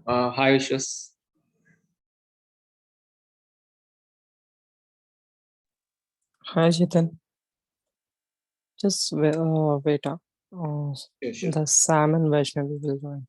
Hi, Vishwas. Hi, Jitin. Just wait up. Sure. The Sam and Vaishnavi will join.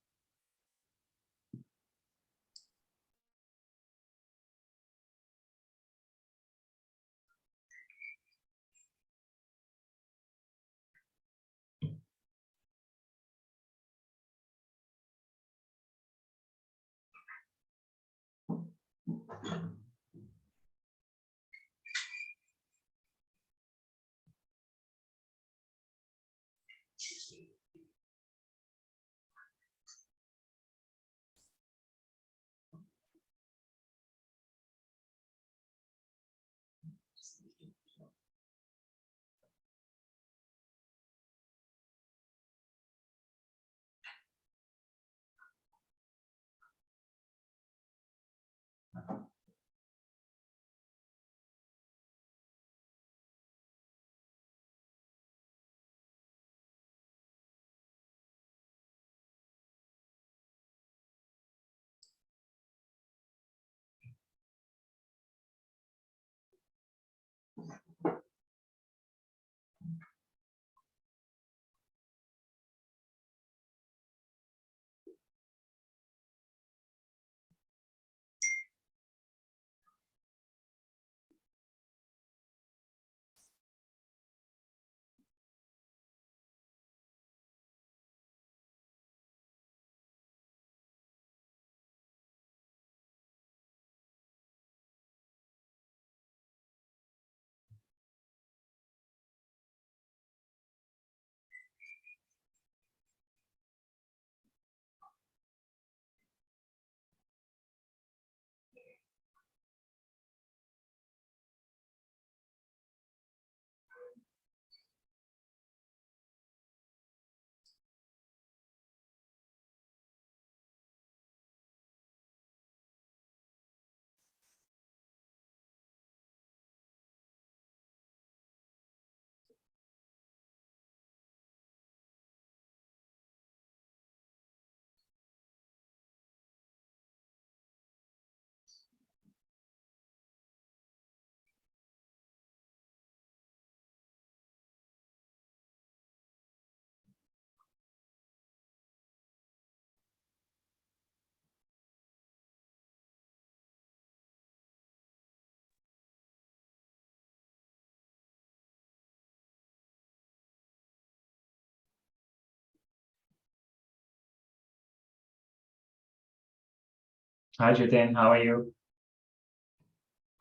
Hi, Jitin. How are you?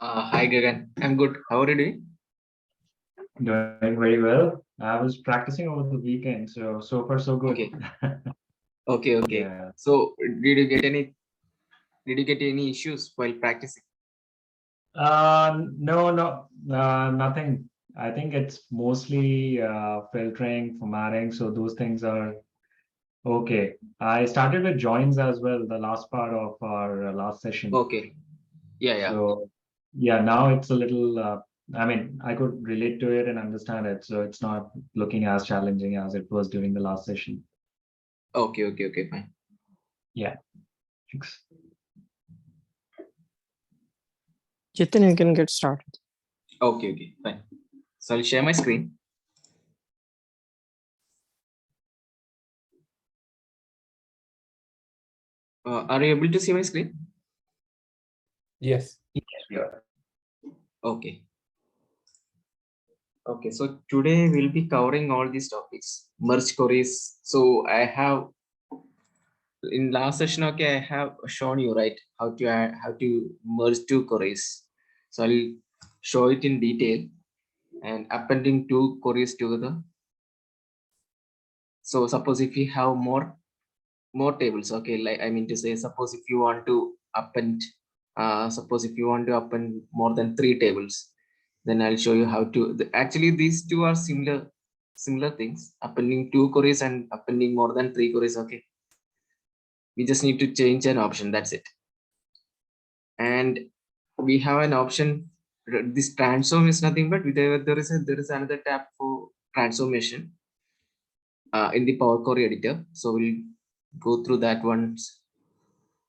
Hi, Gagan. I'm good. How are you doing? Doing very well. I was practicing over the weekend, so far so good. Okay. Okay. Yeah. So, did you get any issues while practicing? No, nothing. I think it's mostly filtering, formatting, so those things are okay. I started with joins as well, the last part of our last session. Okay. Yeah. So yeah, now it's a little, I mean, I could relate to it and understand it, so it's not looking as challenging as it was during the last session. Okay. Fine. Yeah, thanks. Jitin, you can get started. Okay. Fine. So I'll share my screen. Are you able to see my screen? Yes. Yeah. Okay. Okay. So today we'll be covering all these topics. Merge queries. So I have in last session, okay, I have shown you right how to merge two queries. So I'll show it in detail and appending two queries together. So suppose if you have more tables, okay, like I mean to say, suppose if you want to append, suppose if you want to append more than 3 tables, then I'll show you how to. Actually, these two are similar things. Appending 2 queries and appending more than 3 queries. Okay, we just need to change an option. That's it. And we have an option. This transform is nothing but there is another tab for transformation in the Power Query editor. So we'll go through that once.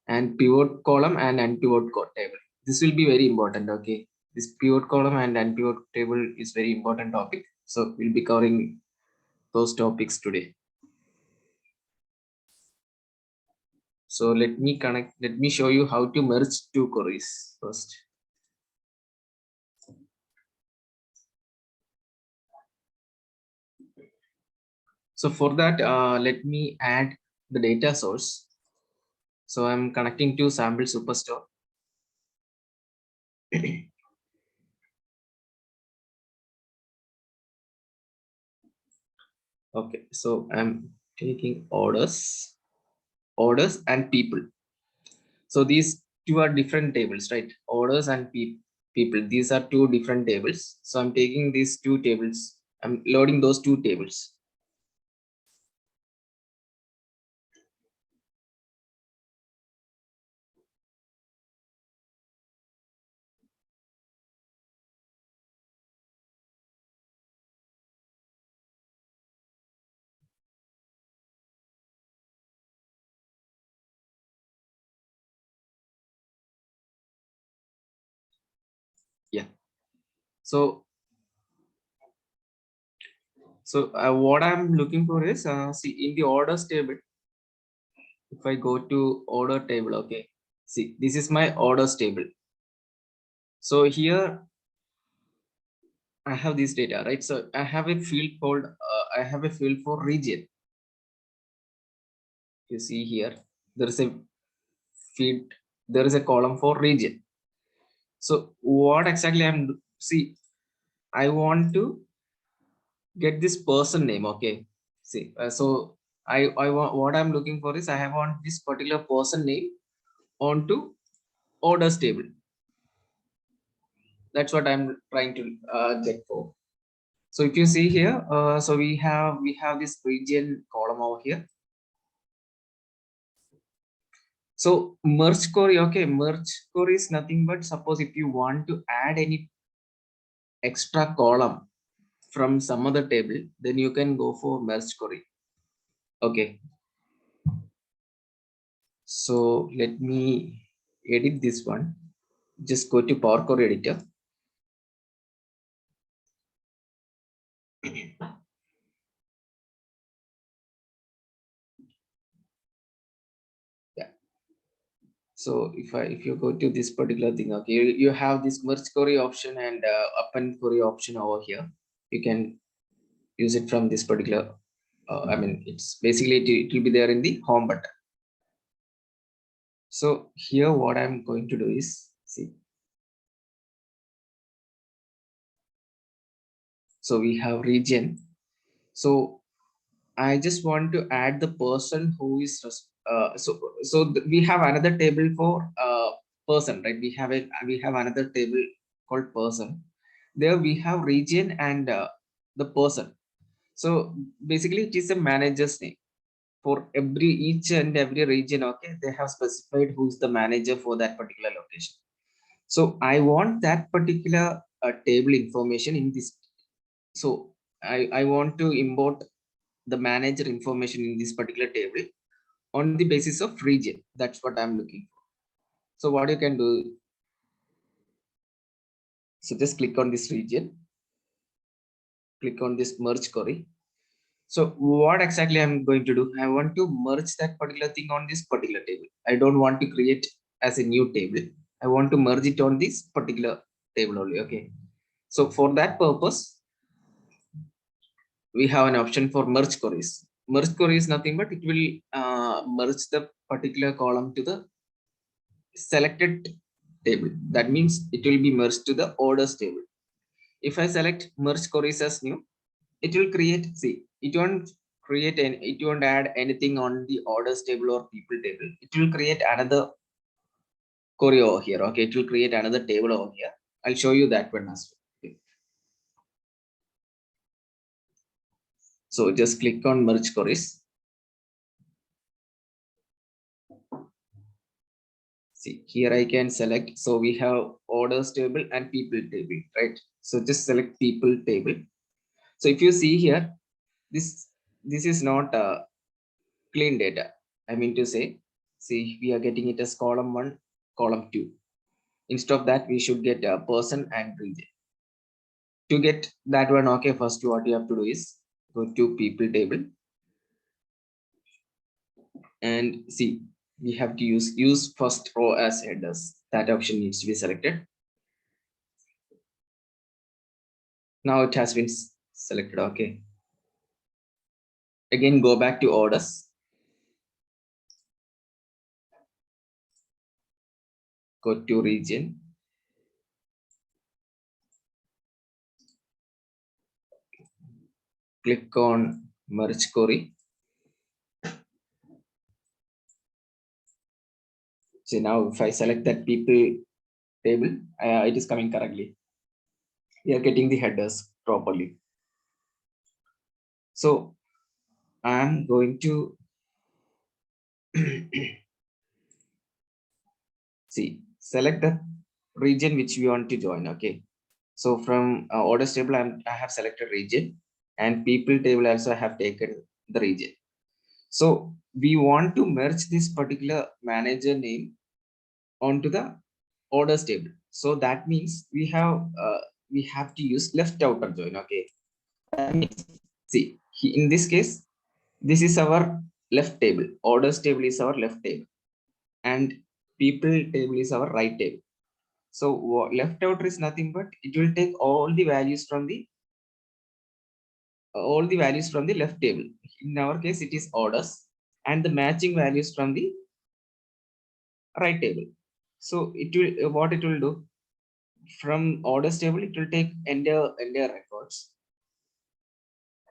and pivot column and unpivot table. This will be very important. Okay, this pivot column and unpivot table is very important topic. So we'll be covering those topics today. So let me show you how to merge two queries first. So for that, let me add the data source. So I'm connecting to sample superstore. Okay, so I'm taking orders and people. So these two are different tables, right? Orders and people. These are two different tables. So I'm taking these two tables. I'm loading those two tables. Yeah. So what I'm looking for is see in the orders table. If I go to order table, okay. See, this is my orders table. So here I have this data, right? So I have a field called I have a field for region. You see here there is a field, there is a column for region. So what exactly see, I want to get this person name. Okay, see, so I want, what I'm looking for is I want this particular person name onto orders table. That's what I'm trying to get for. So if you see here, so we have this region column over here. So merge query, okay, merge query is nothing but suppose if you want to add any extra column from some other table, then you can go for merge query. Okay. So let me edit this one. Just go to Power Query editor. Yeah. So if you go to this particular thing, okay, you have this merge query option and append query option over here. You can use it from this particular. I mean, it's basically it will be there in the home button. So here, what I'm going to do is see. So we have region. So I just want to add the person who is we have another table for person, right? We have another table called person. There we have region and the person. So basically, it is a manager's name for each and every region. Okay, they have specified who's the manager for that particular location. So I want that particular table information in this. So I want to import the manager information in this particular table on the basis of region. That's what I'm looking for. So what you can do, so just click on this region, click on this merge query. So what exactly I'm going to do, I want to merge that particular thing on this particular table. I don't want to create as a new table. I want to merge it on this particular table only. Okay. So for that purpose, we have an option for merge queries. Merge query is nothing but it will merge the particular column to the selected table. That means it will be merged to the orders table. If I select merge queries as new, it will create, see, it won't create and it won't add anything on the orders table or people table. It will create another query over here. Okay, it will create another table over here. I'll show you that one as well. Okay. So just click on merge queries. See, here I can select. So we have orders table and people table, right? So just select people table. So if you see here, this is not clean data. I mean to say, See, we are getting it as column 1, column 2. Instead of that, we should get a person and region. To get that one, okay, first what you have to do is go to people table and see, we have to use first row as headers. That option needs to be selected. Now it has been selected. Okay. Again, go back to orders. Go to region. Click on merge query. So now if I select that people table, it is coming correctly. We are getting the headers properly. So I'm going to see, select the region which we want to join. Okay. So from orders table, I have selected region, and people table also I have taken the region. So we want to merge this particular manager name onto the orders table. So that means we have to use left outer join. Okay. That means, see, in this case, this is our left table. Orders table is our left table, and people table is our right table. So left outer is nothing but it will take all the values from the left table. In our case, it is orders, and the matching values from the right table. So it will what it will do from orders table, it will take entire records,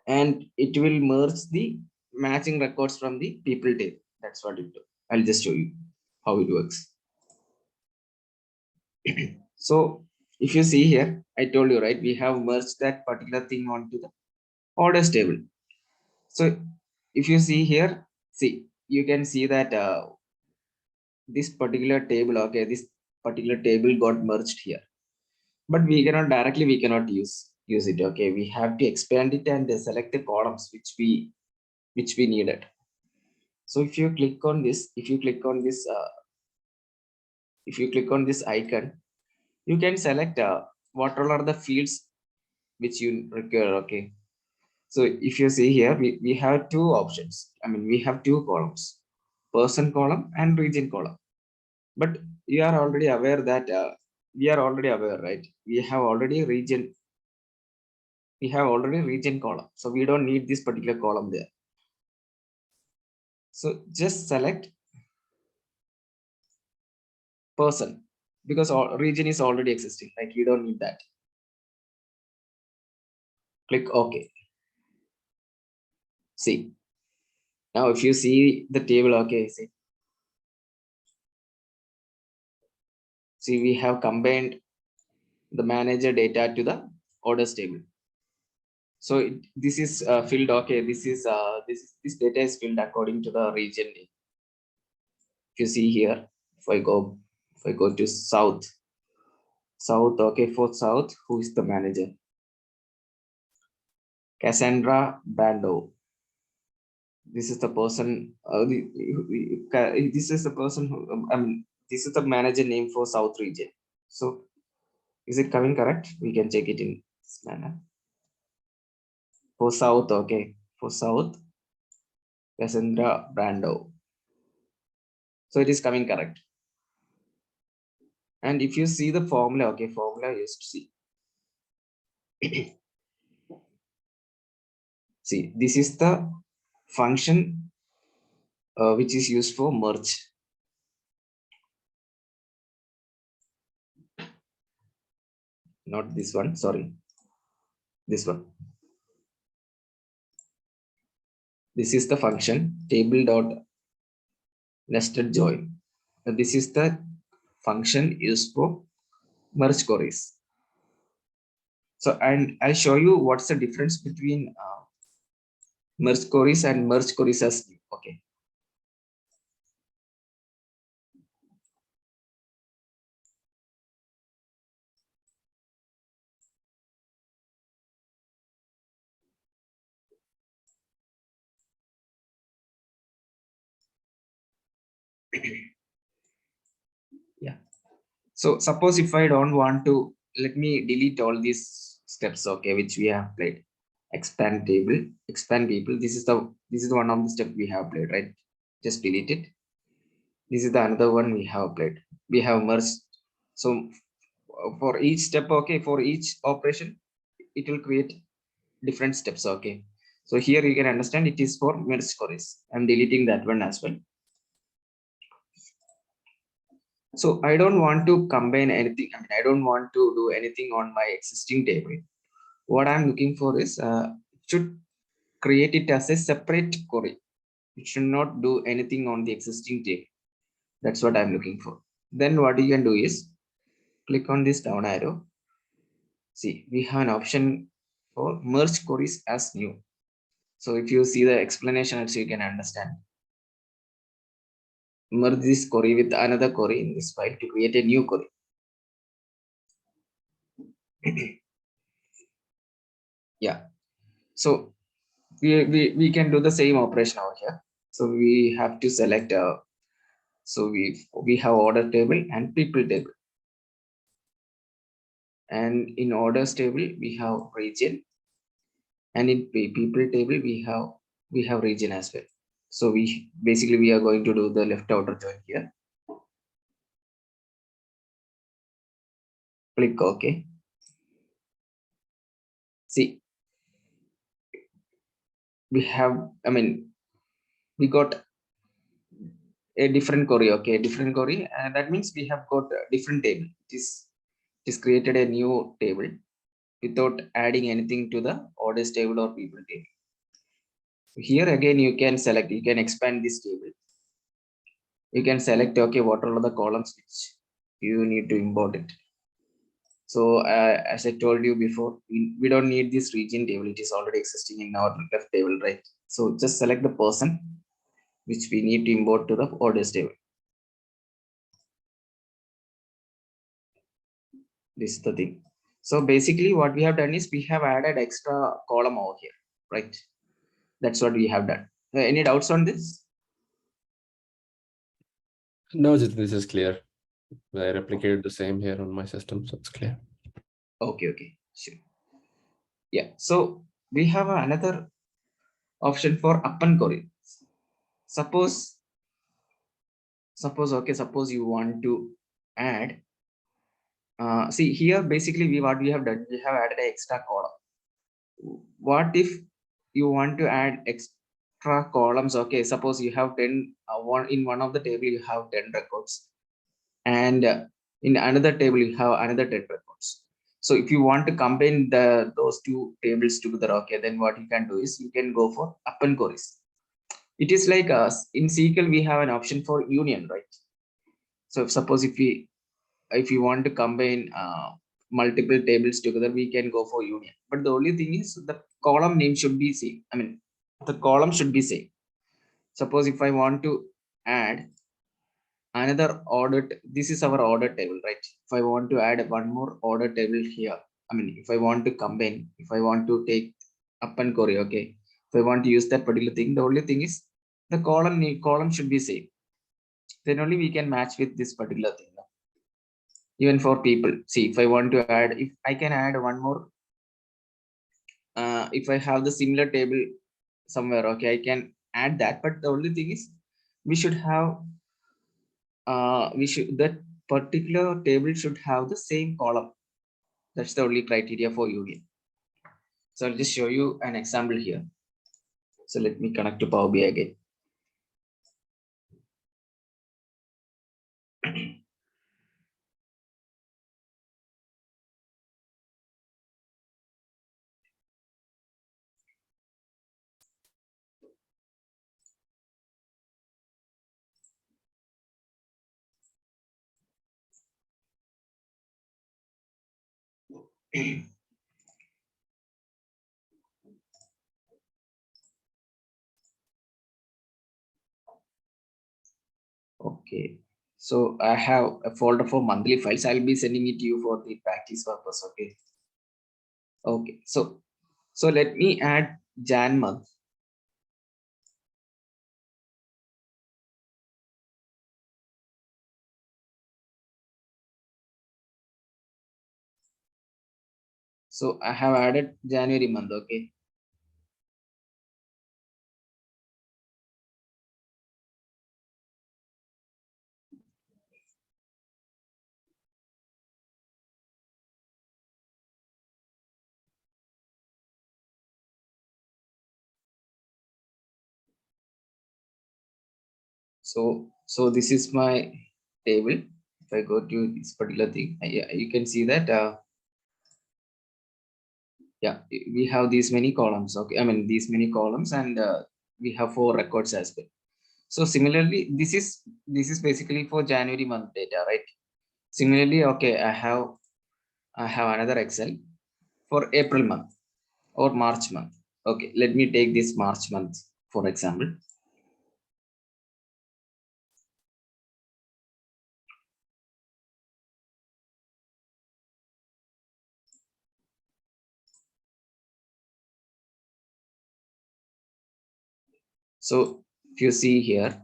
and it will merge the matching records from the people table. That's what it do. I'll just show you how it works. So if you see here, I told you, right, we have merged that particular thing onto the orders table. So if you see here, see, you can see that this particular table, okay, this particular table got merged here, but we cannot use it. Okay, we have to expand it and select the columns which we needed. So if you click on this, if you click on this icon, you can select what all are the fields which you require. Okay, so if you see here, we have two options. I mean, we have two columns, person column and region column. But you are already aware that we are already aware, right? We have already region column. So we don't need this particular column there. So just select person, because region is already existing, right? We don't need that. Click OK. See, now if you see the table, okay, see we have combined the manager data to the orders table. So this is filled. Okay, this data is filled according to the region name. If you see here, if I go to south, okay, for south, who is the manager? Cassandra Bando. This is the person. This is the person who. This is the manager name for South region. So, is it coming correct? We can check it in this manner. For South, okay. For South, Cassandra Brando. So it is coming correct. And if you see the formula, okay, formula is to see. See, this is the function which is used for merge. Not this one, sorry. This one. This is the function table dot nested join. This is the function used for merge queries. So, and I'll show you what's the difference between merge queries and merge queries as new. Okay. Yeah. So suppose if I don't want to, let me delete all these steps, okay, which we have played. Expand table, expand people. This is one of the step we have played, right? Just delete it. This is the another one we have played. We have merged. So for each step, okay, for each operation, it will create different steps, okay. So here you can understand it is for merge queries. I'm deleting that one as well. So I don't want to combine anything. I mean, I don't want to do anything on my existing table. What I'm looking for is should create it as a separate query. It should not do anything on the existing table. That's what I'm looking for. Then what you can do is click on this down arrow. See, we have an option for merge queries as new. So if you see the explanation, also you can understand. Merge this query with another query in this file to create a new query. Yeah. So we can do the same operation over here. So we have to select so we have order table and people table, and in orders table we have region, and in people table we have region as well. So we basically we are going to do the left outer join here. Click OK. See, we have, I mean, we got a different query, okay, different query, and that means we have got a different table. It is created a new table without adding anything to the orders table or people table. Here again you can select, you can expand this table. You can select, okay, what are the columns which you need to import it. So as I told you before, we don't need this region table. It is already existing in our left table, right? So just select the person which we need to import to the orders table. This is the thing. So basically what we have done is we have added extra column over here, right? That's what we have done. Any doubts on this? No, this is clear. I replicated the same here on my system, so it's clear. Okay, sure. Yeah, so we have another option for append query. Suppose okay, suppose you want to add see here basically what we have done, we have added an extra column. What if you want to add extra columns? Okay, suppose you have 10 one in one of the table you have 10 records, and in another table you have another 10 records. So if you want to combine those two tables together, okay, then what you can do is you can go for append queries. It is like in SQL we have an option for union, right? So suppose if you want to combine multiple tables together, we can go for union. But the only thing is the column name should be same. I mean, the column should be same. Suppose if I want to add another order, this is our order table, right? If I want to add one more order table here, I mean, if I want to combine, if I want to take append query, okay, if I want to use that particular thing, the only thing is the column should be same. Then only we can match with this particular thing. Even for people, see, if I want to add, if I can add one more, if I have the similar table somewhere, okay, I can add that. But the only thing is we should have that particular table should have the same column. That's the only criteria for union. So I'll just show you an example here. So let me connect to Power BI again. Okay, so I have a folder for monthly files. I'll be sending it to you for the practice purpose. Okay, so let me add Jan month. So I have added January month. Okay. So this is my table. If I go to this particular thing, you can see that yeah, we have these many columns. Okay, I mean these many columns, and we have 4 records as well. So similarly, this is basically for January month data, right? Similarly, okay, I have another Excel for April month or March month. Okay, let me take this March month for example. So if you see here,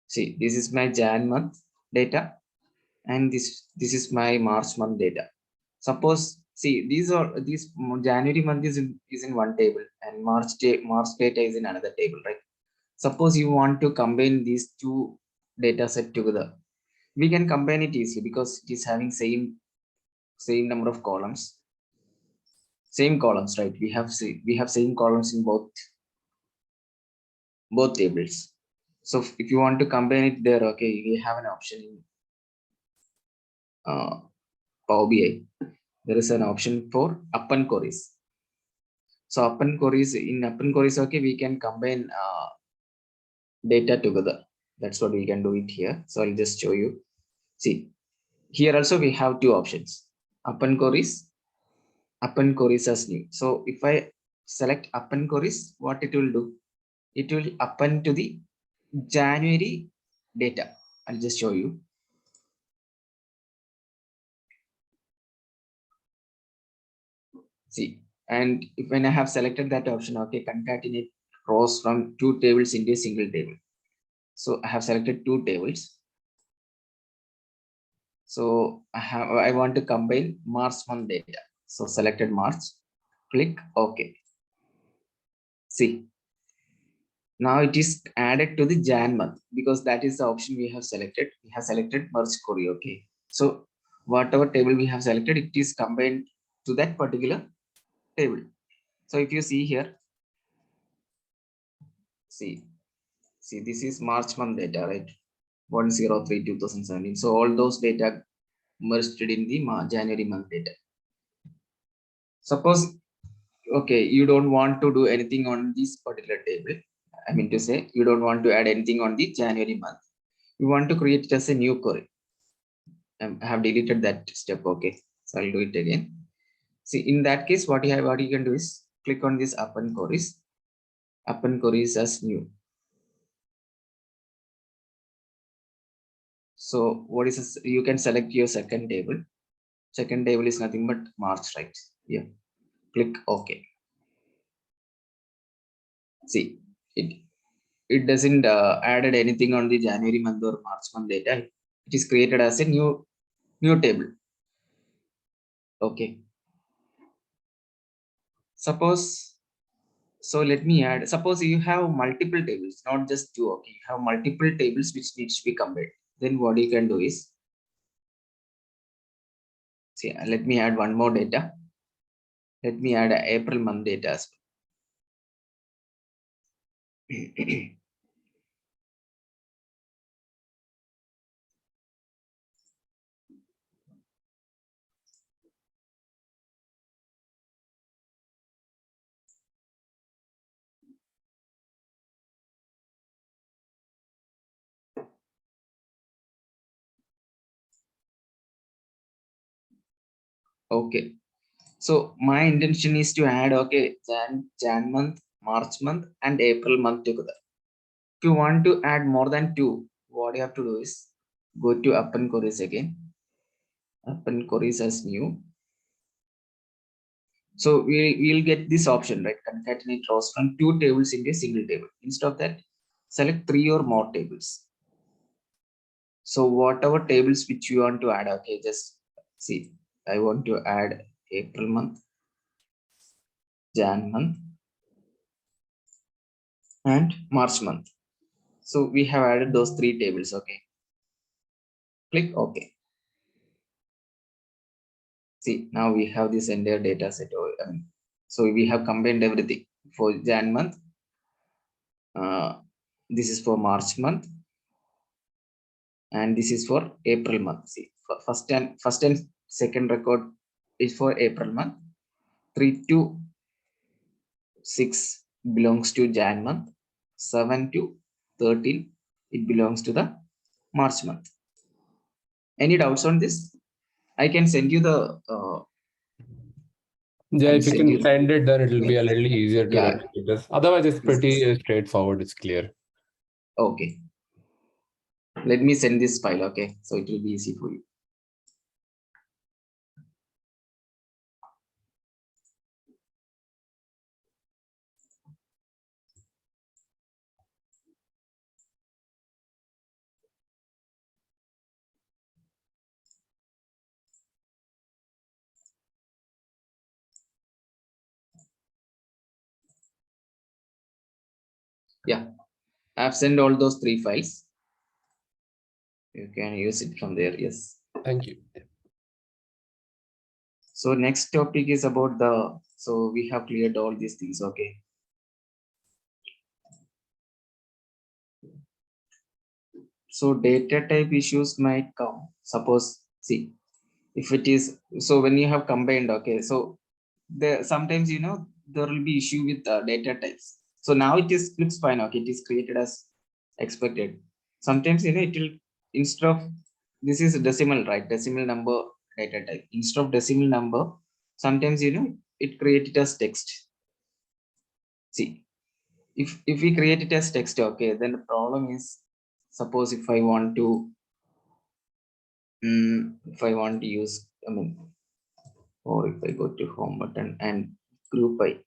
see, this is my Jan month data, and this is my March month data. Suppose, see, these January month is in one table, and March data is in another table, right? Suppose you want to combine these two data set together, we can combine it easily because it is having same number of columns, same columns, right? We have same columns in both tables. So if you want to combine it there, okay, we have an option in uh, Power BI. There is an option for append queries. So append queries, okay, we can combine data together. That's what we can do it here. So I'll just show you. See, here also we have two options: append queries as new. So if I select append queries, what it will do, it will append to the January data. I'll just show you. See, and if when I have selected that option, okay, concatenate rows from two tables into a single table. So I have selected two tables. So I want to combine March month data. So selected March, click OK. See, now it is added to the Jan month because that is the option we have selected. We have selected merge query. Okay. So whatever table we have selected, it is combined to that particular table. So if you see here, see, this is March month data, right? 103/2017. So all those data merged in the January month data. Suppose, okay, you don't want to do anything on this particular table. I mean to say, you don't want to add anything on the January month. You want to create it as a new query. I have deleted that step. Okay, so I'll do it again. See, in that case, what you can do is click on this append queries as new. So what is this? You can select your second table. Second table is nothing but March, right? Yeah. Click OK. See, it doesn't added anything on the January month or March month data. It is created as a new table. Okay. Suppose, so let me add. Suppose you have multiple tables, not just two. Okay, you have multiple tables which needs to be combined. Then what you can do is, see, let me add one more data. Let me add a April month data as well. Okay. So my intention is to add, okay, Jan month, March month, and April month together. If you want to add more than two, what you have to do is go to append queries again. Append queries as new. So we'll get this option, right? Concatenate rows from two tables into a single table. Instead of that, select 3 or more tables. So whatever tables which you want to add, okay, just see, I want to add April month, Jan month, and March month. So we have added those three tables. Okay. Click OK. See, now we have this entire data set. So we have combined everything for Jan month. This is for March month, and this is for April month. See, first and second record is for April month. 3 to 6 belongs to Jan month. 7 to 13 it belongs to the March month. Any doubts on this? I can send you the Yeah, I'll if you send can you. send it, then it'll be a little easier to Yeah. replicate this. Otherwise, it's pretty straightforward. It's clear. Okay. Let me send this file. Okay, so it will be easy for you. Yeah, I've sent all those three files. You can use it from there. Yes. Thank you. So next topic is about the, so we have cleared all these things. Okay. So data type issues might come. Suppose, see, if it is, so when you have combined, okay, so there sometimes, there will be issue with data types. So now it is looks fine. Okay, it is created as expected. Sometimes, it will, instead of, this is a decimal, right? Decimal number data type. Instead of decimal number, sometimes, it created as text. See, if we create it as text, okay, then the problem is, suppose if I want to, use, or if I go to home button and group by,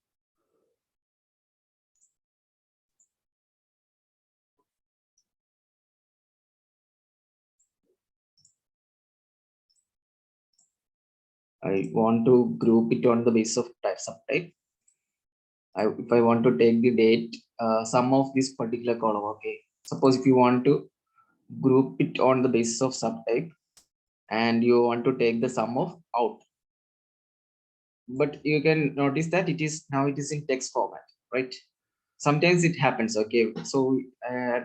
I want to group it on the basis of type subtype. If I want to take the date, sum of this particular column, okay. Suppose if you want to group it on the basis of subtype, and you want to take the sum of out, but you can notice that it is in text format, right? Sometimes it happens. Okay, so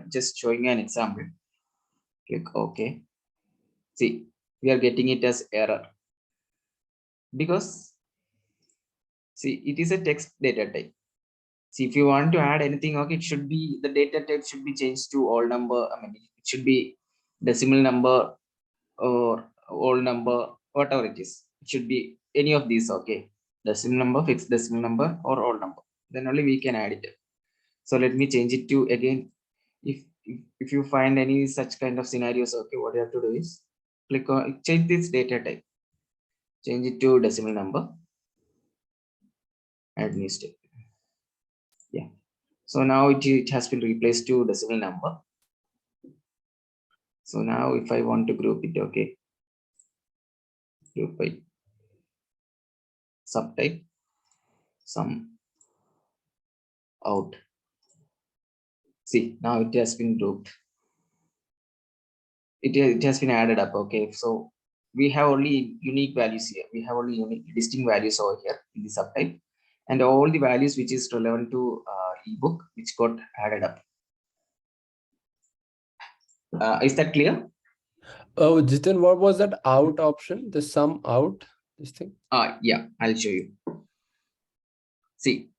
just showing an example. Click OK. See, we are getting it as error because, see, it is a text data type. See, if you want to add anything, okay, it should be, the data type should be changed to all number. It should be decimal number or all number, whatever it is. It should be any of these, okay. Decimal number, fixed decimal number, or all number. Then only we can add it. So let me change it to, again, if you find any such kind of scenarios, okay, what you have to do is click on, change this data type, change it to decimal number, add new step. Yeah. So now it has been replaced to decimal number. So now if I want to group it, okay, group by subtype, sum out. See, now it has been grouped. It has been added up. Okay, so we have only unique values here. We have only unique distinct values over here in the subtype, and all the values which is relevant to ebook which got added up. Is that clear? Oh, Jitin, what was that out option? The sum out, this thing? Yeah, I'll show you. See,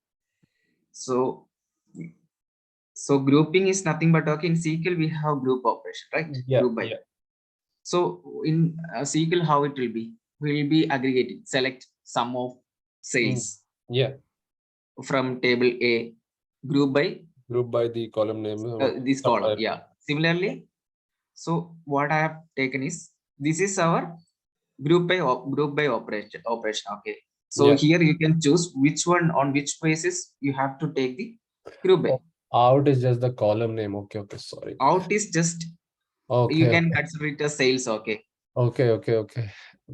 so grouping is nothing but, okay, in SQL we have group operation, right? Yeah, Group by. yeah. So in SQL, how it will be? Will be aggregated. Select sum of sales Yeah. from table A, group by the column name. this column. Yeah. Similarly, so what I have taken is, this is our group by operation. Okay. So Yeah. here you can choose which one, on which basis you have to take the group by. Out is just the column name. Okay, sorry. Out is just, you can consider it as sales. Okay. Okay. We are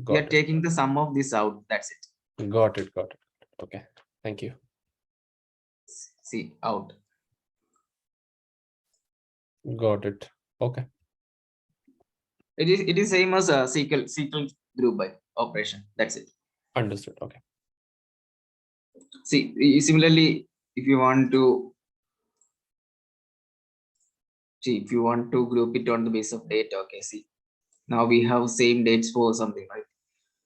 Got it. taking the sum of this out. That's it. Got it. Got it. Okay. Thank you. See, out. Got it. Okay. It is same as a SQL group by operation. That's it. Understood. Okay. See, similarly, if you want to group it on the base of date, okay, see, now we have same dates for something, right?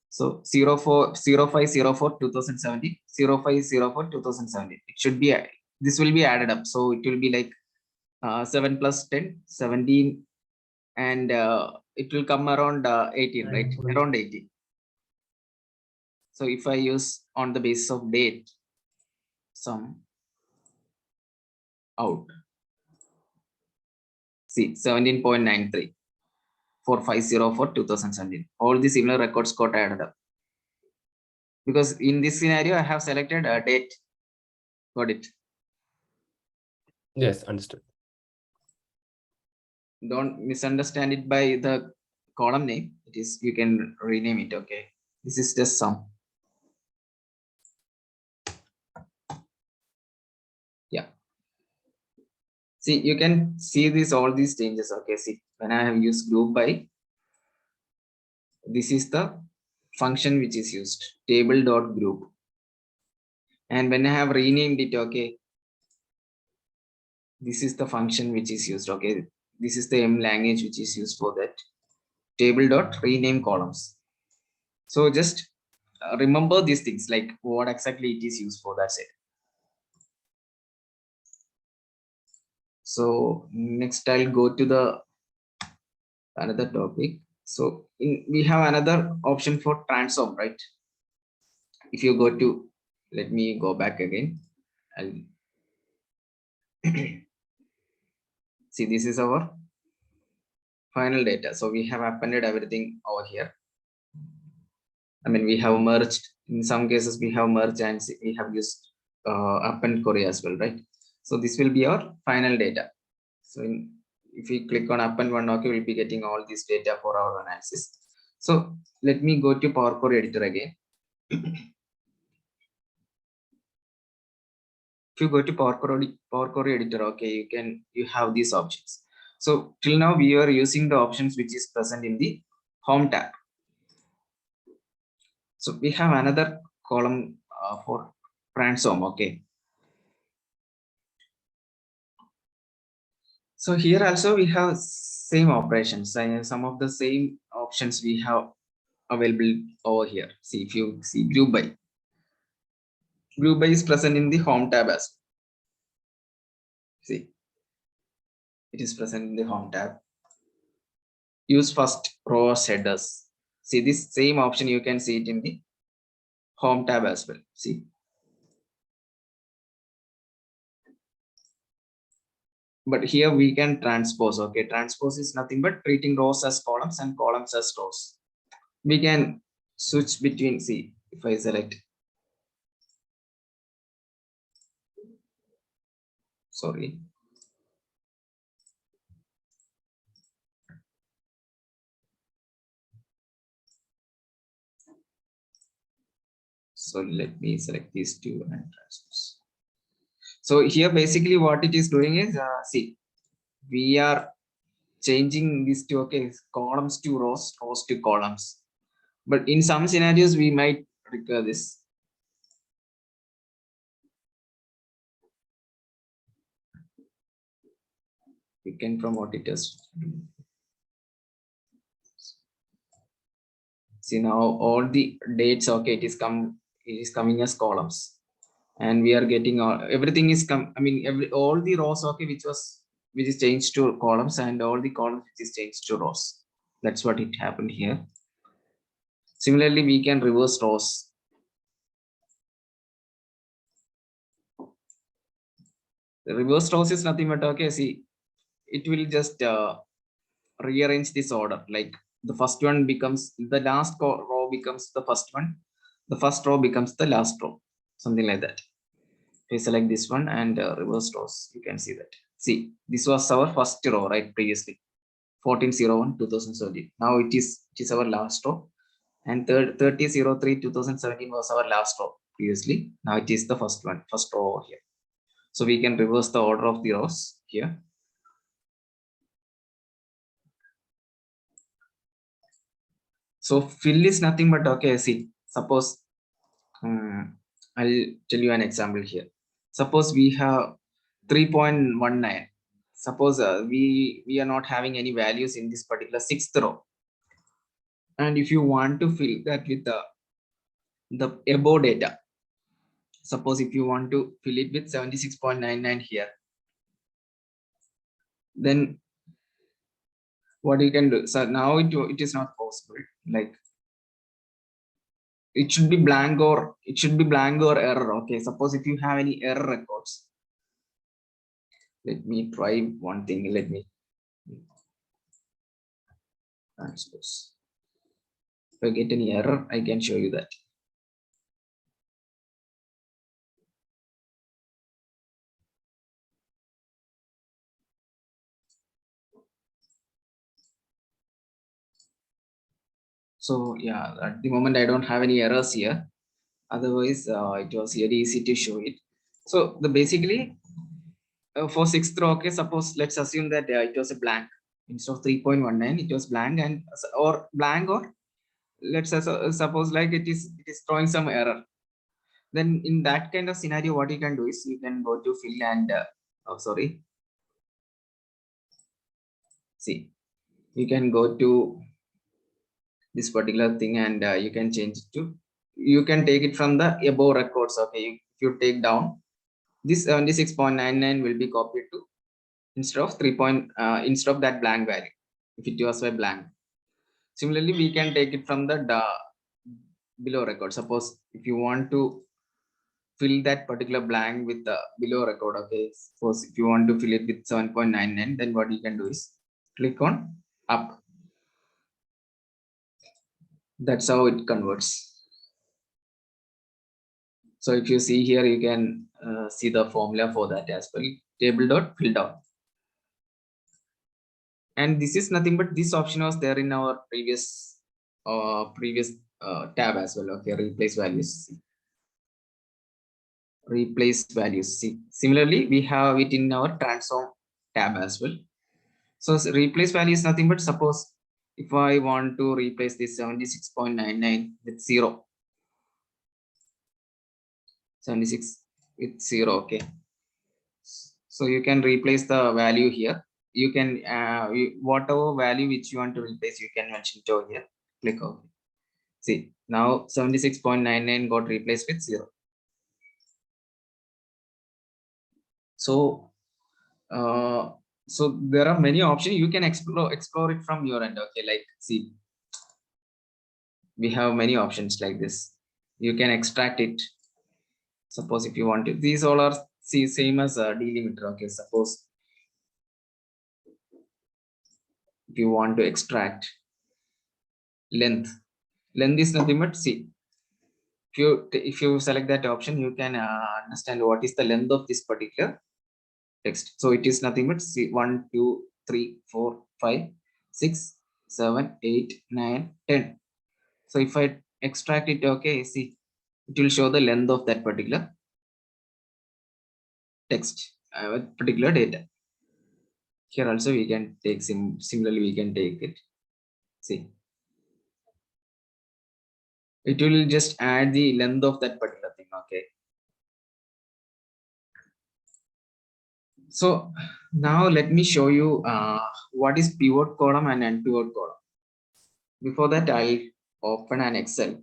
So 0504 2017, 0504 2017. It should be, this will be added up. So it will be like 7 plus 10, 17, and it will come around 18, right? Around 18. So if I use on the basis of date, sum out, see 17.93 for 504 2017. All the similar records got added up. Because in this scenario, I have selected a date. Got it? Yes, understood. Don't misunderstand it by the column name. It is, you can rename it. Okay, this is just sum. Yeah, see, you can see this, all these changes. Okay, see, when I have used group by, this is the function which is used, table.group. And when I have renamed it, okay, this is the function which is used. Okay, this is the M language which is used for that, table.rename columns. So just remember these things, like what exactly it is used for. That's it. So next I'll go to the another topic. So we have another option for transform, right? If you go to, let me go back again. I'll see, this is our final data. So we have appended everything over here. I mean, we have merged, in some cases we have merged, and we have used append query as well, right? So this will be our final data. So if we click on append one, okay, we'll be getting all this data for our analysis. So let me go to Power Query editor again. If you go to Power Query editor, okay, you have these options. So till now we are using the options which is present in the home tab. So we have another column for transform. Okay, so here also we have same operations, and some of the same options we have available over here. See, if you see group by is present in the home tab as well. See, it is present in the home tab. Use first row as headers. See, this same option you can see it in the home tab as well. See, but here we can transpose. Okay, transpose is nothing but treating rows as columns and columns as rows. We can switch between, see, if I select, sorry, so let me select these two and transpose. So here basically what it is doing is, see, we are changing these two, okay, columns to rows, rows to columns. But in some scenarios we might require this. We can promote it as, see, now all the dates, okay, it is coming as columns, and we are getting everything is I mean all the rows, okay, which is changed to columns, and all the columns which is changed to rows. That's what it happened here. Similarly, we can reverse rows. The reverse rows is nothing but, okay, see, it will just rearrange this order. Like the first one becomes the last row becomes the first one, the first row becomes the last row, something like that. We select this one and reverse rows, you can see that. See, this was our first row, right? Previously 1401 2017. Now it is our last row, And 30/03/2017 was our last row previously. Now it is the first one, first row over here. So we can reverse the order of the rows here. So fill is nothing but, okay, see, suppose I'll tell you an example here. Suppose we have 3.19. Suppose we are not having any values in this particular sixth row. And if you want to fill that with the above data, suppose if you want to fill it with 76.99 here, then what you can do? So now it is not possible. Like it should be blank or error. Okay, suppose if you have any error records, let me try one thing. Let me transpose. If I get any error, I can show you that. So yeah, at the moment I don't have any errors here. Otherwise, it was very easy to show it. So the basically for sixth row, okay, suppose let's assume that it was a blank instead of 3.19, it was blank and or blank, or let's suppose like it is throwing some error. Then in that kind of scenario, what you can do is you can go to fill and see, you can go to this particular thing and you can change it to, you can take it from the above records. Okay, if you take down this 76.99 will be copied to instead of instead of that blank value if it was a blank. Similarly, we can take it from the below record. Suppose if you want to fill that particular blank with the below record, okay, suppose if you want to fill it with 7.99, then what you can do is click on up. That's how it converts. So if you see here, you can see the formula for that as well. Table dot fill down. And this is nothing but this option was there in our previous tab as well. Okay, replace values. Replace values. See, similarly, we have it in our transform tab as well. So replace value is nothing but, suppose if I want to replace this 76.99 with 0, 76 with 0, okay. So you can replace the value here. You can whatever value which you want to replace, you can mention it over here. Click OK. See, now 76.99 got replaced with 0. So so there are many options you can explore it from your end. Okay, like see, we have many options like this. You can extract it. Suppose if you want to, these all are same as a delimiter. Okay, suppose if you want to extract length is nothing but, see, if you select that option, you can understand what is the length of this particular text. So it is nothing but, see, 1 2 3 4 5 6 7 8 9 10. So if I extract it, okay, see, it will show the length of that particular text with particular data. Here also we can take similarly we can take it. See, it will just add the length of that particular thing. Okay, so now let me show you what is pivot column and unpivot column. Before that, I'll open an Excel.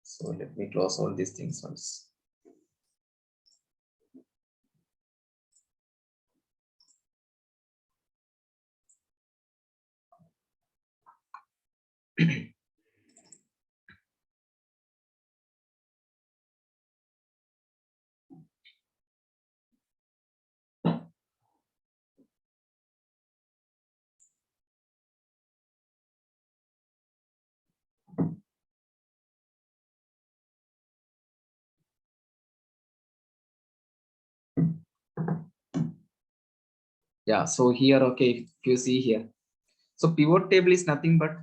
So let me close all these things once. Yeah, so here, okay, if you see here, so pivot table is nothing but,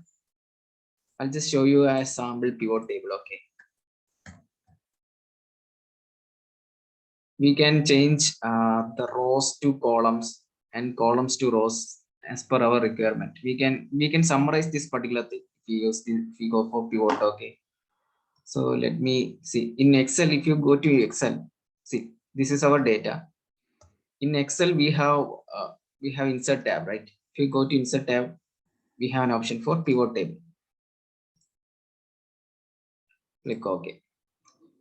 I'll just show you a sample pivot table. Okay, we can change the rows to columns and columns to rows as per our requirement. We can summarize this particular thing if we go for pivot. Okay, so let me see in Excel. If you go to Excel, see, this is our data. In Excel we have insert tab, right? If you go to insert tab, we have an option for pivot table. Click OK.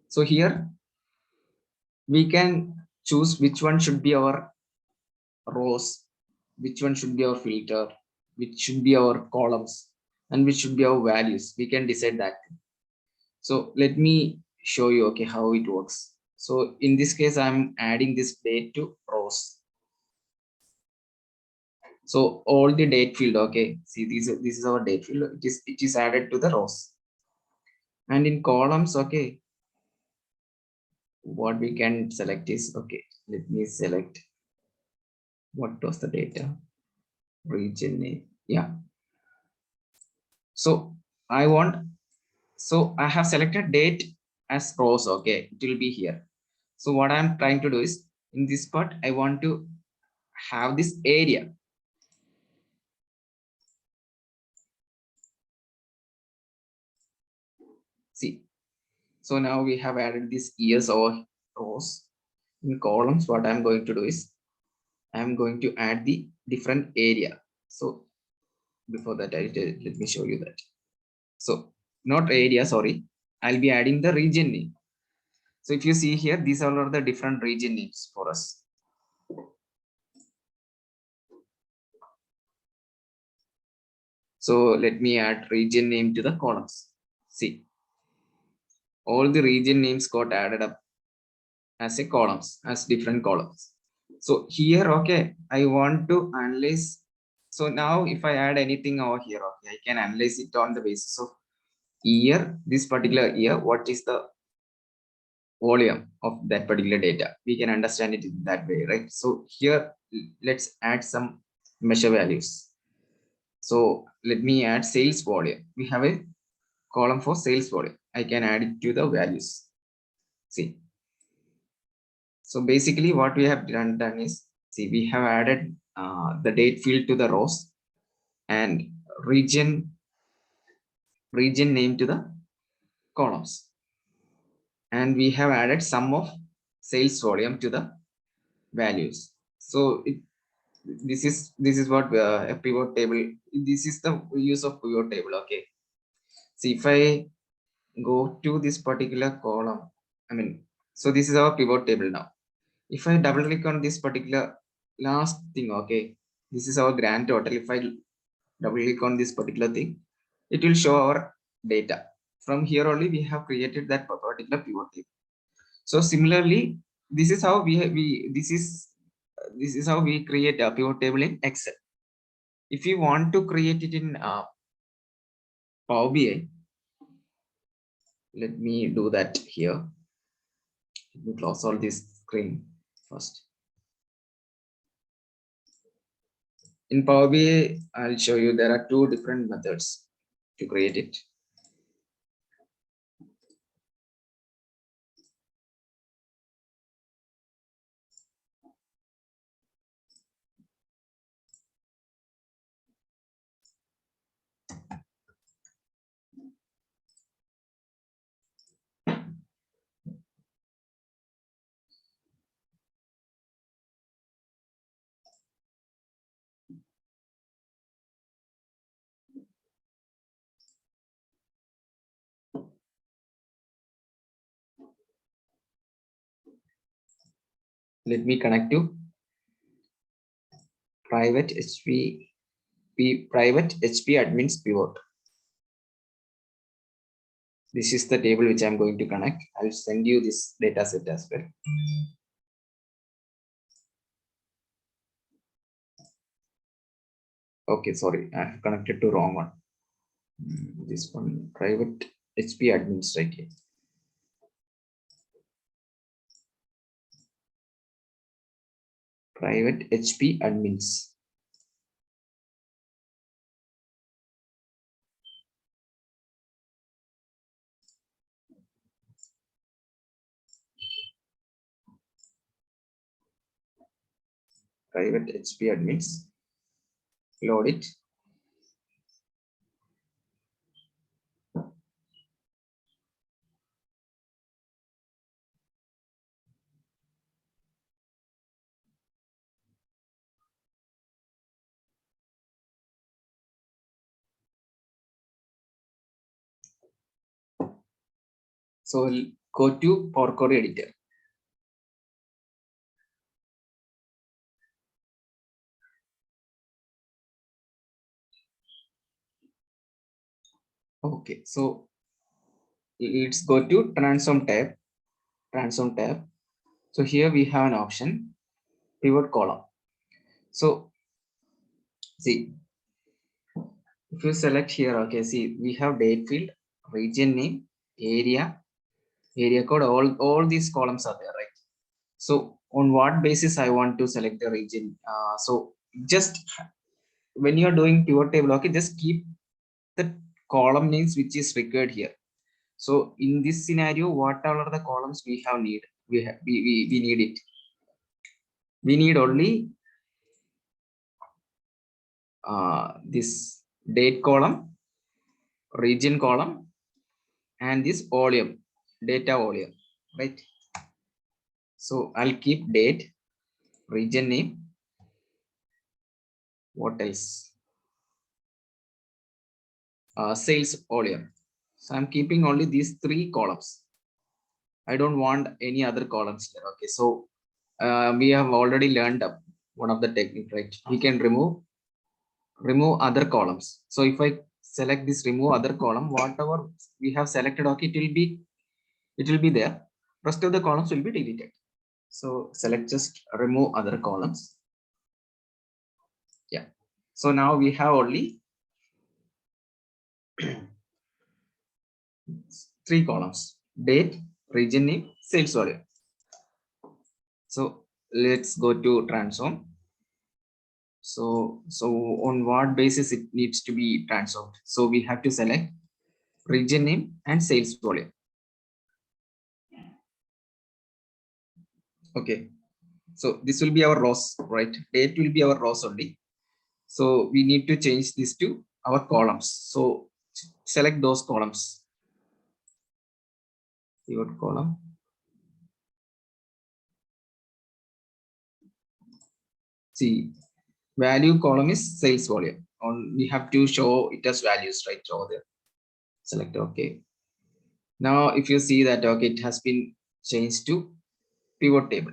So here we can choose which one should be our rows, which one should be our filter, which should be our columns, and which should be our values. We can decide that. So let me show you, okay, how it works. So in this case, I'm adding this date to rows. So all the date field, okay, see, this is our date field. It is added to the rows. And in columns, okay, what we can select is, okay, let me select what was the data region name. Yeah, so I want, so I have selected date as rows. Okay, it will be here. So what I'm trying to do is, in this part I want to have this area. See, so now we have added this years over rows. In columns, what I'm going to do is, I'm going to add the different area. So before that, let me show you that. So not area, sorry, I'll be adding the region name. So if you see here, these are the different region names for us. So let me add region name to the columns. See, all the region names got added up as a columns, as different columns. So here, okay, I want to analyze. So now if I add anything over here, okay, I can analyze it on the basis of year, this particular year, what is the volume of that particular data. We can understand it in that way, right? So here, let's add some measure values. So let me add sales volume. We have a column for sales volume. I can add it to the values. See, so basically what we have done is, see, we have added the date field to the rows and region name to the columns, and we have added sum of sales volume to the values. So this is what a pivot table. This is the use of pivot table. Okay, see, if I go to this particular column, I mean, so this is our pivot table. Now if I double click on this particular last thing, okay, this is our grand total. If I double click on this particular thing, it will show our data. From here only we have created that particular pivot table. So similarly, this is how this is how we create a pivot table in Excel. If you want to create it in Power BI, let me do that here. Let me close all this screen first. In Power BI, I'll show you there are two different methods to create it. Let me connect to private HP admins pivot. This is the table which I'm going to connect. I'll send you this data set as well. Okay, sorry, I've connected to wrong one. This one, private HP admins, right here. Private HP admins. Private HP admins. Load it. So go to PowerBI editor. Okay, so let's go to transform tab. Transform tab. So here we have an option, pivot column. So see, if you select here, okay, see, we have date field, region name, area, area code, all these columns are there, right? So on what basis I want to select the region? So just when you are doing pivot table, okay, just keep the column names which is required here. So in this scenario, what are the columns we have need? We need it. We need only this date column, region column, and this volume, data volume, right? So I'll keep date, region name. What else? Sales volume. So I'm keeping only these three columns. I don't want any other columns here. Okay, so we have already learned one of the technique, right? We can remove other columns. So if I select this remove other column, whatever we have selected, okay, it will be there. Rest of the columns will be deleted. So select just remove other columns. Yeah. So now we have only three columns: date, region name, sales volume. So let's go to transform. So on what basis it needs to be transformed? So we have to select region name and sales volume. Okay. So this will be our rows, right? Date will be our rows only. So we need to change this to our columns. So select those columns. Pivot column. See, value column is sales volume. We have to show it as values, right? Over there. Select OK. Now, if you see that, okay, it has been changed to pivot table.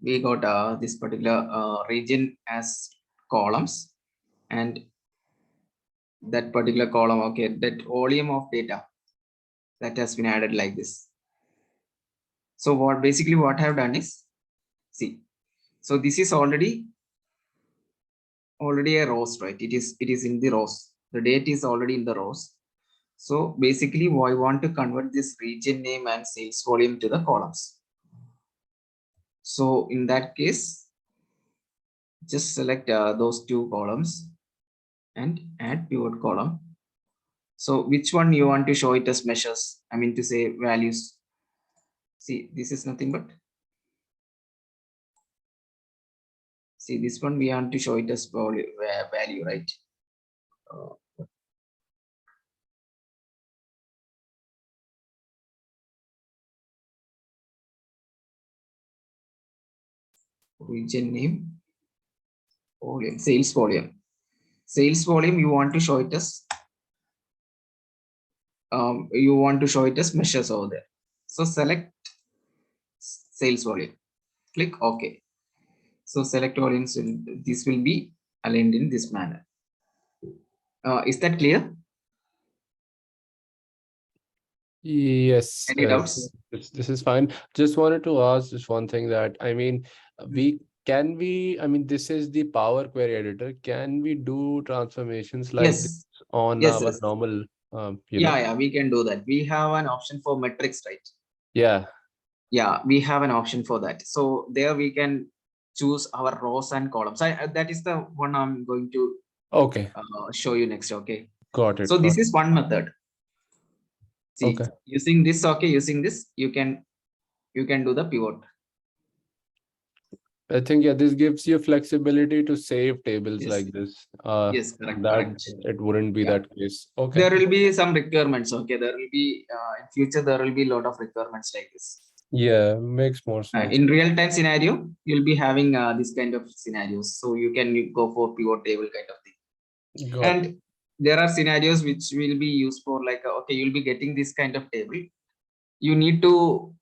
We got this particular region as columns, and that particular column, okay, that volume of data that has been added like this. So what I have done is, see, so this is already a rows, right? It is in the rows. The date is already in the rows. So basically, I want to convert this region name and sales volume to the columns. So in that case, just select those two columns and add pivot column. So which one you want to show it as measures? I mean to say values. See, this is nothing but, see, this one we want to show it as value, right? Region name, volume, sales volume. Sales volume, you want to show it as measures over there. So select sales volume, click OK. So select volumes, this will be aligned in this manner. Is that clear? Yes, Any doubts? this is fine. Just wanted to ask just one thing that I mean, I mean, this is the Power Query editor. Can we do transformations like this Yes. on Yes, our yes. normal, Yeah, we can do that. We have an option for metrics, right? Yeah. Yeah, we have an option for that. So there we can choose our rows and columns. That is the one I'm going to Okay. show you next. Okay. Got it. So Got this it. is one method. See, Okay. using this, okay, using this, you can do the pivot. I think, yeah, this gives you flexibility to save tables Yes. like this. Yes, correct, That correct. it wouldn't be Yeah. that case. Okay. There will be some requirements. Okay. There will be, in future, there will be a lot of requirements like this. Yeah, makes more sense. In real time scenario, you'll be having this kind of scenarios. So you can go for pivot table kind of thing. Got it. And there are scenarios which will be used for like, okay, you'll be getting this kind of table. You need to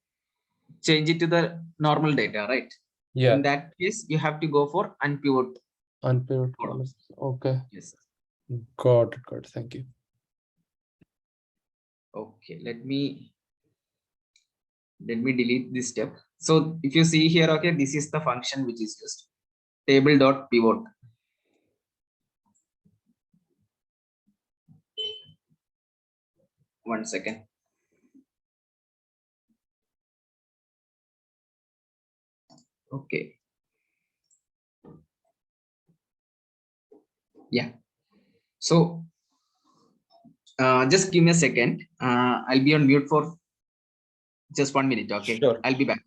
change it to the normal data, right? Yeah. In that case, you have to go for unpivot Unpaired columns. columns. Okay. Yes. Got it. Got it. Thank you. Okay. Let me delete this step. So if you see here, okay, this is the function which is used, table dot pivot. One second. Okay. Yeah. So just give me a second. I'll be on mute for just 1 minute. Okay. Sure. I'll be back.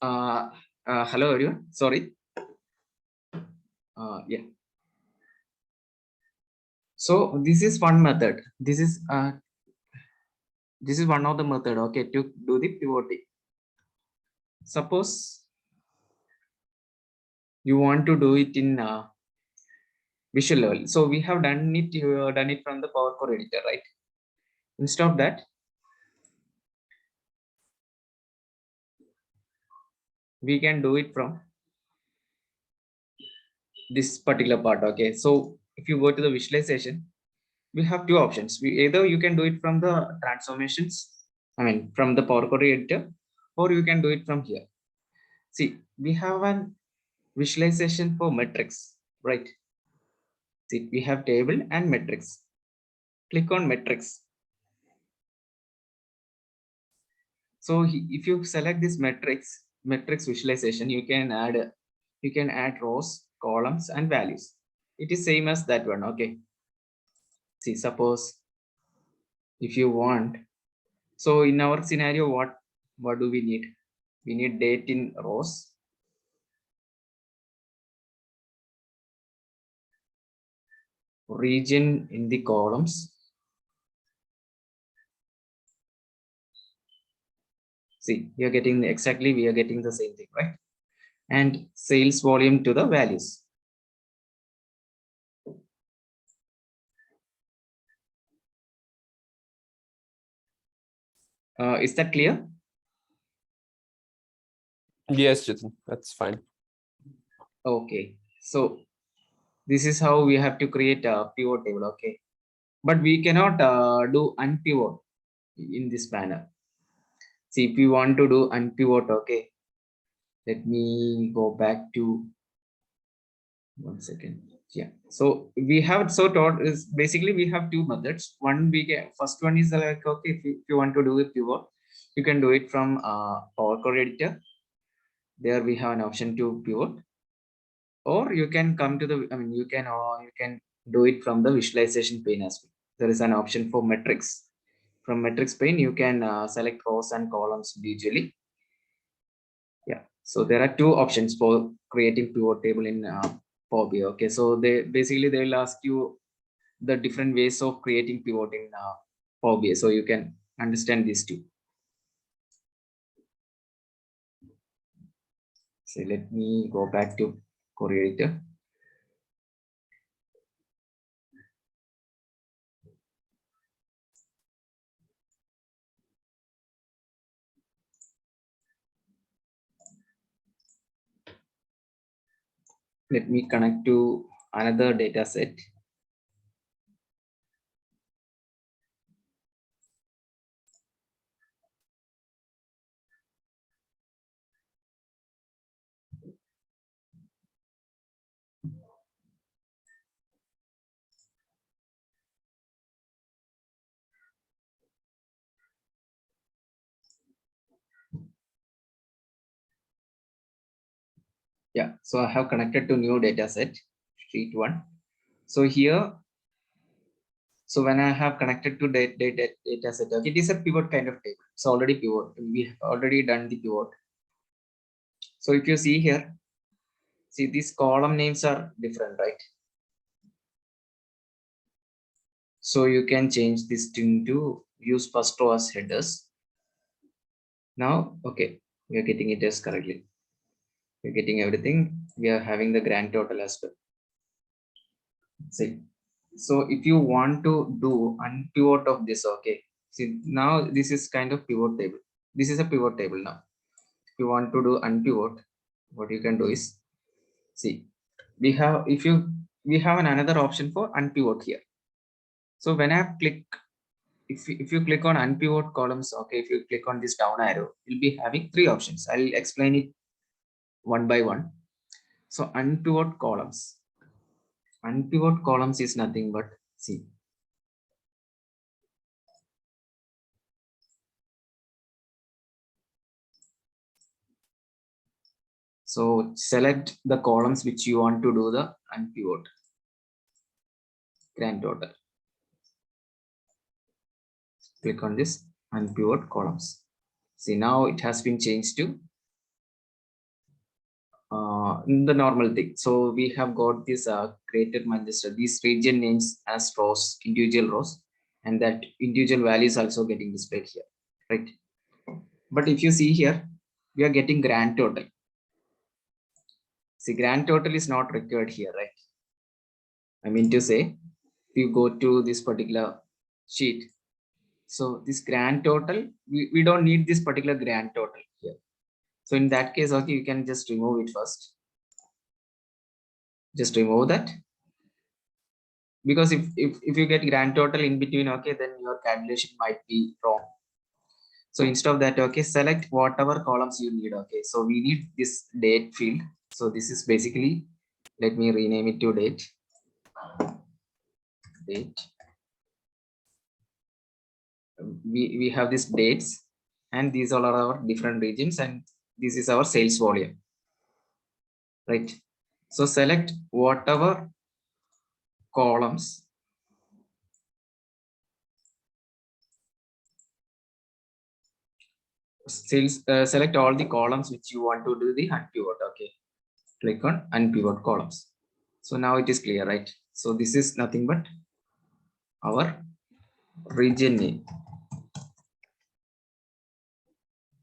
Hello everyone. Sorry. Yeah. So this is one method. This is one of the method. Okay, to do the pivoting. Suppose you want to do it in visual level. So we have done it from the PowerPoint editor, right? Instead of that, we can do it from this particular part. Okay, so if you go to the visualization, we have two options. Either you can do it from the transformations, I mean from the Power Query editor, or you can do it from here. See, we have an visualization for metrics, right? See, we have table and metrics. Click on metrics. So if you select this metrics visualization, you can add rows, columns, and values. It is same as that one. Okay. See, suppose if you want, so in our scenario, what do we need? We need date in rows, region in the columns. See, we are getting the same thing, right? And sales volume to the values. Is that clear? Yes, Jitin, that's fine. Okay. So this is how we have to create a pivot table. Okay. But we cannot do unpivot in this manner. See, if you want to do unpivot, okay, let me go back to 1 second. Yeah, so we have is basically we have two methods. One, first one is like, okay, if you want to do a pivot, you can do it from Power Query editor. There we have an option to pivot, or you can come to the, you can do it from the visualization pane as well. There is an option for metrics. From metrics pane, you can select rows and columns individually. Yeah, so there are two options for creating pivot table in Power BI. Okay, so they will ask you the different ways of creating pivot in Power BI, so you can understand these two. So let me go back to Query Editor. Let me connect to another data set. Yeah, so I have connected to new data set, sheet 1. So here, so when I have connected to data set, okay, it is a pivot kind of table. It's already pivot. We have already done the pivot. So if you see here, see these column names are different, right? So you can change this thing to use first row as headers. Now, okay, we are getting it as correctly. We're getting everything. We are having the grand total as well. See, so if you want to do unpivot of this, okay. See, now this is kind of pivot table. This is a pivot table now. If you want to do unpivot, what you can do is, see, we have another option for unpivot here. So when I click, if you click on unpivot columns, okay, if you click on this down arrow, you'll be having three options. I'll explain it one by one. So unpivot columns. Unpivot columns is nothing but, see, so select the columns which you want to do the unpivot grand total. Click on this unpivot columns. See, now it has been changed to the normal thing. So we have got this created Manchester, these region names as rows, individual rows, and that individual values also getting displayed here, right? But if you see here, we are getting grand total. See, grand total is not required here, right? I mean to say, if you go to this particular sheet, so this grand total, we don't need this particular grand total here. So in that case, okay, you can just remove it first. Just remove that. because if you get grand total in between, okay, then your calculation might be wrong. So instead of that, okay, select whatever columns you need. Okay, so we need this date field. So this is basically, let me rename it to date. We have these dates, and these all are our different regions, and this is our sales volume, right? So select whatever columns, select all the columns which you want to do the unpivot. Okay, click on unpivot columns. So now it is clear, right? So this is nothing but our region name.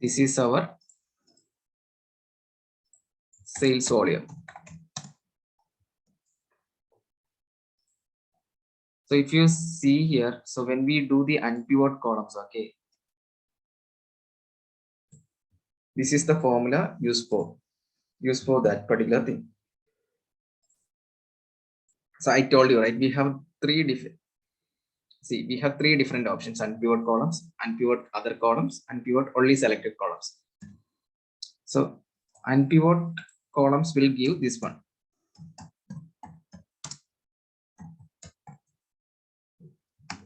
This is our sales volume. So if you see here, so when we do the unpivot columns, okay, this is the formula used for that particular thing. So I told you, right? We have three different options: unpivot columns, unpivot other columns, unpivot only selected columns. So unpivot columns will give this one.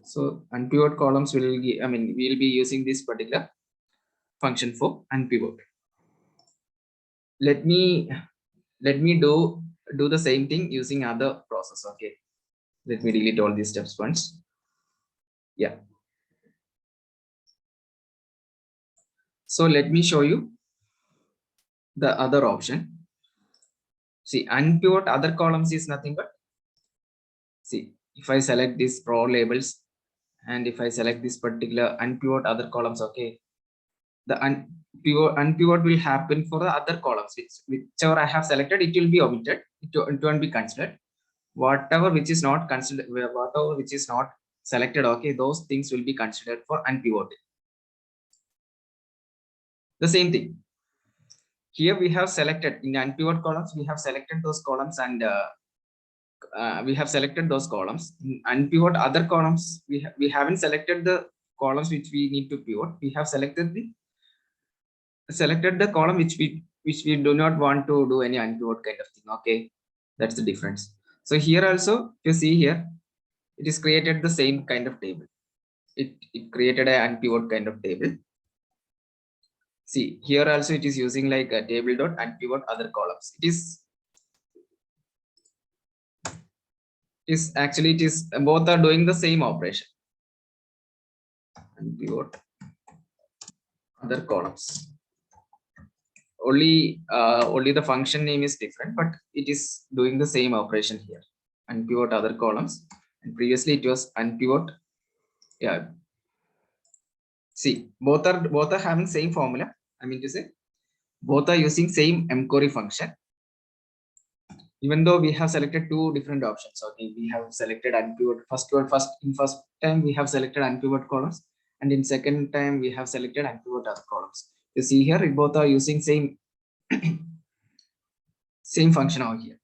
So unpivot columns will give, we'll be using this particular function for unpivot. Let me do the same thing using other process. Okay, let me delete all these steps once. Yeah. So let me show you the other option. See, unpivot other columns is nothing but, see, if I select these row labels, and if I select this particular unpivot other columns, okay, the unpivot will happen for the other columns, whichever I have selected, it will be omitted. It won't be considered. Whatever which is not considered, whatever which is not selected, okay, those things will be considered for unpivot. The same thing here, we have selected in unpivot columns, we have selected those columns, and we have selected those columns. In unpivot other columns, we haven't selected the columns which we need to pivot. We have selected the column which we do not want to do any unpivot kind of thing. Okay, that's the difference. So here also, if you see here, it is created the same kind of table. It created a unpivot kind of table. See here also, it is using like a table dot unpivot other columns. It is actually, it is both are doing the same operation. Unpivot other columns. Only the function name is different, but it is doing the same operation here. Unpivot other columns, and previously it was unpivot. Yeah. See, both are having same formula. I mean to say, both are using same mquery function. Even though we have selected two different options. Okay, we have selected unpivot first time we have selected unpivot columns, and in second time we have selected unpivot other columns. You see here, both are using same same function over here.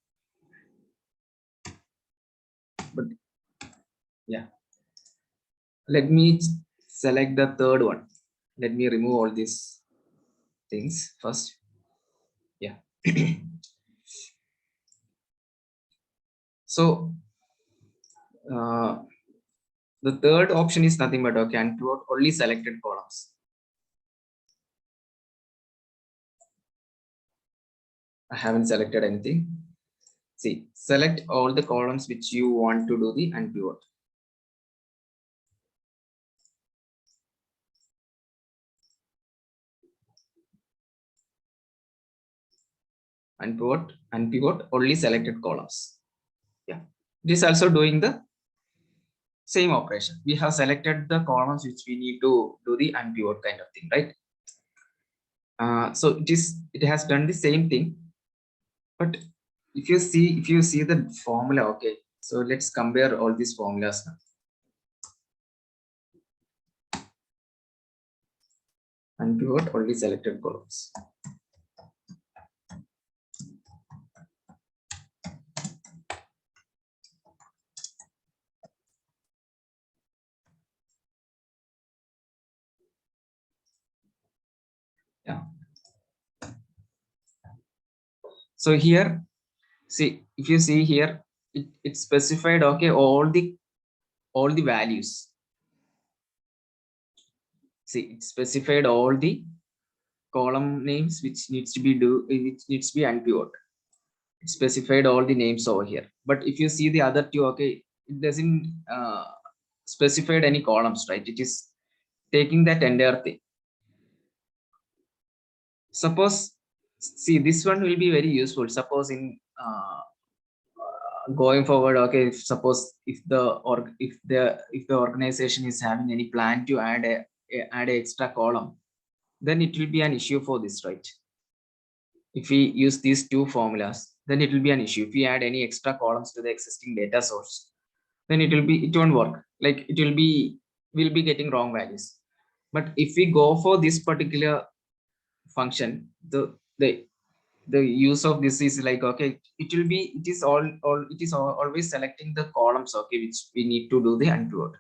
But yeah, let me select the third one. Let me remove all these things first. Yeah. So the third option is nothing but, okay, unpivot only selected columns. I haven't selected anything. See, select all the columns which you want to do the unpivot. Unpivot only selected columns. Yeah, it is also doing the same operation. We have selected the columns which we need to do the unpivot kind of thing, right? So it has done the same thing, but if you see the formula, okay, so let's compare all these formulas now. Unpivot only selected columns. Yeah. So here, see, if you see here, it specified, okay, all the values. See, it specified all the column names which needs to be unpivot. It specified all the names over here. But if you see the other two, okay, it doesn't specified any columns, right? It is taking that entire thing. Suppose, see, this one will be very useful. Suppose in going forward, okay, suppose if the organization is having any plan to add a extra column, then it will be an issue for this, right? If we use these two formulas, then it will be an issue. If we add any extra columns to the existing data source, then it won't work. Like we'll be getting wrong values. But if we go for this particular function, the use of this is like, okay, it is always selecting the columns, okay, which we need to do the unpivot.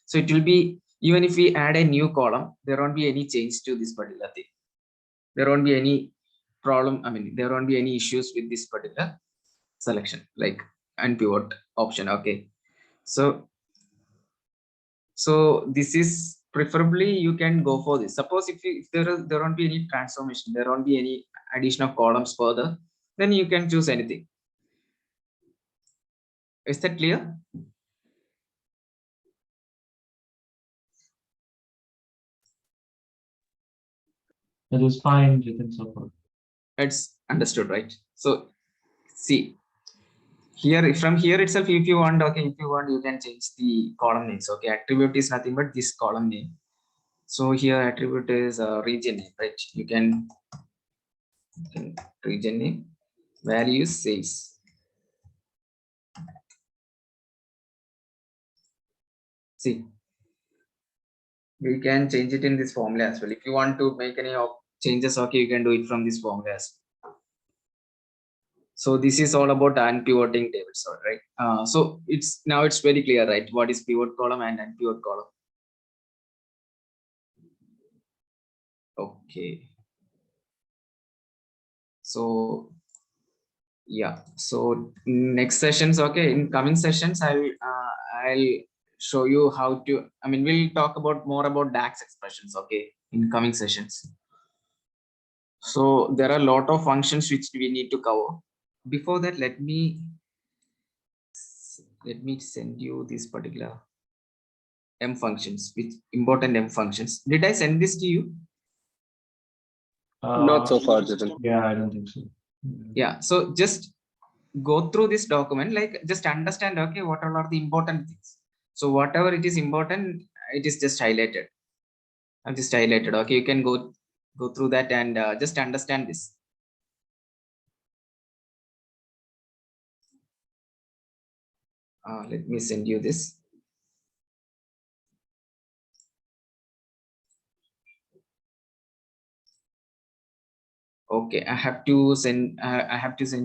So it will be, even if we add a new column, there won't be any change to this particular thing. There won't be any problem. I mean, there won't be any issues with this particular selection, like unpivot option. Okay. So this is preferably you can go for this. Suppose if there won't be any transformation, there won't be any addition of columns further, then you can choose anything. Is that clear? It is fine, Jitin, so far. It's understood, right? So see here, from here itself, if you want, okay, you can change the column names. Okay, attribute is nothing but this column name. So here attribute is region name, right? You can region name, value says. See, we can change it in this formula as well. If you want to make any changes, okay, you can do it from this formula as well. So this is all about unpivoting tables, right? So it's very clear, right? What is pivot column and unpivot column? Okay. So yeah, so next sessions, okay, in coming sessions, I'll show you how to, I mean, we'll talk about more about DAX expressions, okay, in coming sessions. So there are a lot of functions which we need to cover. Before that, let me send you this particular M functions, which important M functions. Did I send this to you? Not so far, Jitin. Yeah, I don't think so. Yeah, so just go through this document, like just understand, okay, what all are the important things. So whatever it is important, it is just highlighted. I've just highlighted. Okay, you can go through that and just understand this. Let me send you this. Okay, I have to send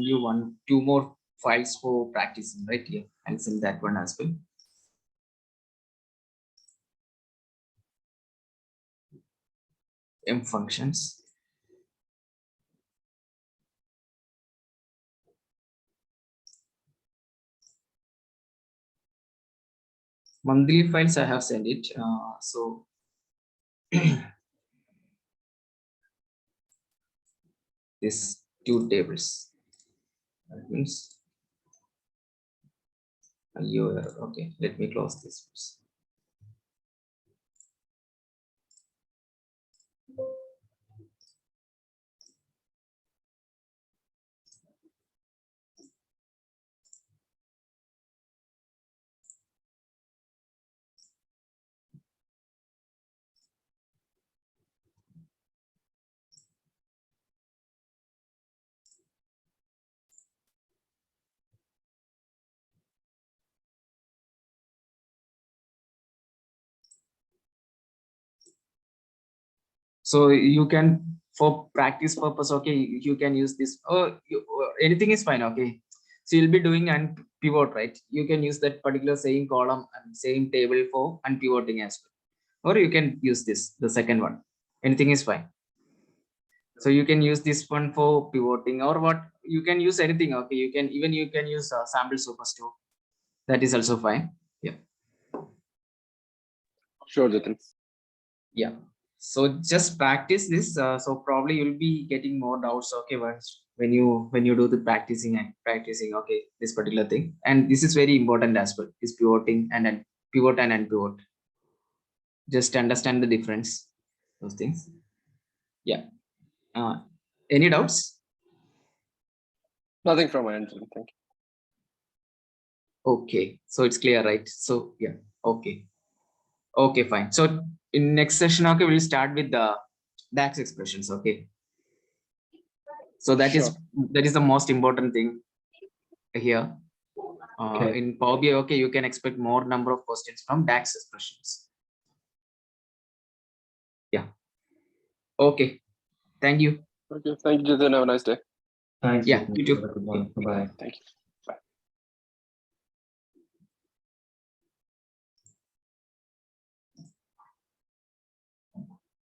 you two more files for practicing, right? Here, I'll send that one as well. M functions. Monthly files I have sent it. So this two tables. That means okay. Let me close this first. So you can, for practice purpose, okay, you can use this. Anything is fine, okay. So you'll be doing unpivot, right? You can use that particular same column and same table for unpivoting as well, or you can use this, the second one. Anything is fine. So you can use this one for pivoting or what, you can use anything. Okay, you can use sample superstore. That is also fine. Yeah. Sure, Jitin. Yeah. So just practice this. So probably you'll be getting more doubts. Okay, once when you do the practicing. Okay, this particular thing, and this is very important as well. Is pivoting and then pivot and unpivot. Just understand the difference. Those things. Yeah. Any doubts? Nothing from my end, Jitin. Thank you. Okay, so it's clear, right? So yeah. Okay. Okay, fine. So in next session, okay, we'll start with the DAX expressions. Okay. So that Sure. is the most important thing here. Okay. In PowerBI, okay, you can expect more number of questions from DAX expressions. Yeah. Okay. Thank you. Okay. Thank you, Jitin. Have a nice day. Thanks, Yeah, Jatin. you too. Have a good Okay. one. Bye-bye. Thank you.